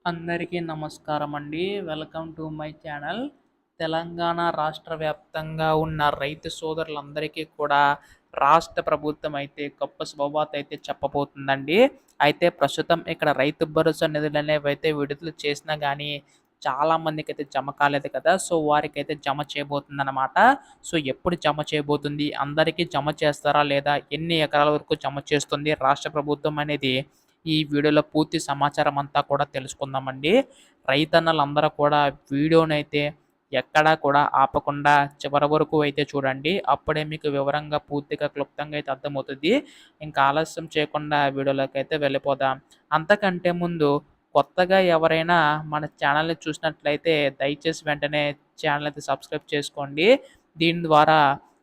అందరికీ నమస్కారం అండి. Welcome to my channel. Telangana రాష్ట్ర వ్యాప్తంగా ఉన్న రైతు సోదరులందరికీ కూడా రాష్ట్ర ప్రభుత్వం అయితే గొప్ప శుభవార్త అయితే చెప్పబోతుందండి. అయితే ప్రస్తుతం ఇక్కడ రైతు భరోసా నిధులనేవి అయితే విడుదల చేసినా గానీ చాలా మందికైతే జమ కాలేదు కదా! సో, వారికైతే జమ చేయబోతుందన్నమాట. సో, ఎప్పుడు జమ చేయబోతుంది? అందరికీ జమ చేస్తారా? లేదా ఎన్ని ఎకరాల వరకు జమ చేస్తుంది రాష్ట్ర ప్రభుత్వం అనేది ఈ వీడియోలో పూర్తి సమాచారం అంతా కూడా తెలుసుకుందామండి. రైతన్నలందరూ కూడా వీడియోనైతే ఎక్కడా కూడా ఆపకుండా చివరి వరకు అయితే చూడండి. అప్పుడే మీకు వివరంగా పూర్తిగా క్లుప్తంగా అయితే అర్థమవుతది. ఇంకా ఆలస్యం చేయకుండా వీడియోలోకైతే వెళ్ళిపోదాం. అంతకంటే ముందు కొత్తగా ఎవరైనా మన ఛానల్‌ని చూసినట్లయితే దయచేసి వెంటనే ఛానల్ అయితే సబ్స్క్రైబ్ చేసుకోండి. దీని ద్వారా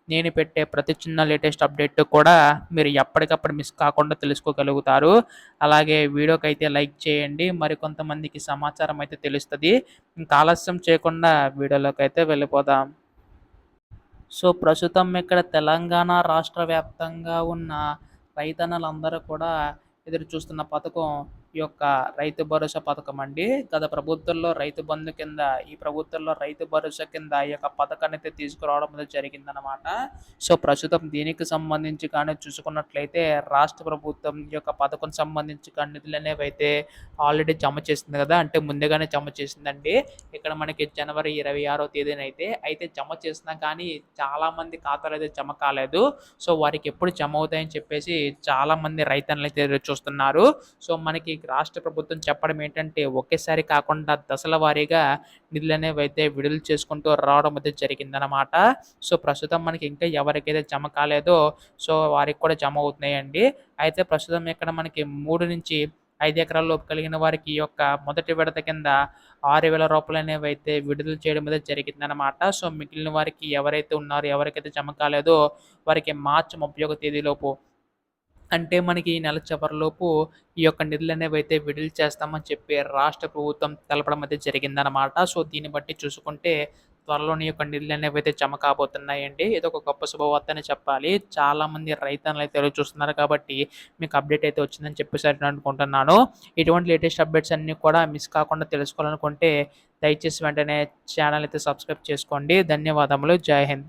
నేను పెట్టే ప్రతి చిన్న లేటెస్ట్ అప్డేట్ కూడా మీరు ఎప్పటికప్పుడు మిస్ కాకుండా తెలుసుకోగలుగుతారు. అలాగే వీడియోకైతే లైక్ చేయండి. మరికొంతమందికి సమాచారం అయితే తెలుస్తది. ఇంకా ఆలస్యం చేయకుండా వీడియోలోకైతే వెళ్ళిపోదాం. సో, ప్రస్తుతం ఇక్కడ తెలంగాణ రాష్ట్ర వ్యాప్తంగా ఉన్న రైతన్నలందరూ కూడా ఎదురు చూస్తున్న పథకం ఈ యొక్క రైతు భరోసా పథకం అండి. గత ప్రభుత్వంలో రైతు బంధు కింద, ఈ ప్రభుత్వంలో రైతు భరోసా కింద ఈ యొక్క పథకాన్నయితే తీసుకురావడం అనేది జరిగిందనమాట. సో, ప్రస్తుతం దీనికి సంబంధించి కానీ చూసుకున్నట్లయితే రాష్ట్ర ప్రభుత్వం ఈ యొక్క పథకం సంబంధించి కానీ నిధులనేవైతే ఆల్రెడీ జమ చేసింది కదా! అంటే ముందుగానే జమ చేసిందండి. ఇక్కడ మనకి జనవరి 26వ తేదీనైతే జమ చేసినా కానీ చాలామంది ఖాతాలో అయితే జమ కాలేదు. సో, వారికి ఎప్పుడు జమ అవుతాయని చెప్పేసి చాలామంది రైతన్నలైతే ఎదురు చూస్తున్నారు. సో, మనకి రాష్ట్ర ప్రభుత్వం చెప్పడం ఏంటంటే ఒకేసారి కాకుండా దశల వారీగా నిధులనేవైతే విడుదల చేసుకుంటూ రావడం అయితే జరిగిందనమాట. సో, ప్రస్తుతం మనకి ఇంకా ఎవరికైతే జమ కాలేదో సో, వారికి కూడా జమ అవుతున్నాయండి. అయితే ప్రస్తుతం ఇక్కడ మనకి 3-5 ఎకరాల లోపు కలిగిన వారికి ఈ యొక్క మొదటి విడత కింద రూ. 6,000 అనేవైతే విడుదల చేయడం అయితే జరిగిందనమాట. సో, మిగిలిన వారికి ఎవరైతే ఉన్నారో, ఎవరికైతే జమ కాలేదో వారికి మార్చి 31 తేదీలోపు అంటే మనకి ఈ నెల చివరిలోపు ఈ యొక్క నిధులనేవైతే విడుదల చేస్తామని చెప్పి రాష్ట్ర ప్రభుత్వం తెలపడం అయితే జరిగిందనమాట. సో, దీన్ని బట్టి చూసుకుంటే త్వరలోనే ఈ యొక్క నిధులనేవైతే జమ కాబోతున్నాయండి. ఇదొక గొప్ప శుభవార్త అనే చెప్పాలి. చాలామంది రైతన్నలైతే ఎదురు చూస్తున్నారు కాబట్టి మీకు అప్డేట్ అయితే వచ్చిందని చెప్పేసి నేను అనుకుంటున్నాను. ఇటువంటి లేటెస్ట్ అప్డేట్స్ అన్నీ కూడా మిస్ కాకుండా తెలుసుకోవాలనుకుంటే దయచేసి వెంటనే ఛానల్ అయితే సబ్స్క్రైబ్ చేసుకోండి. ధన్యవాదములు. జై హింద్.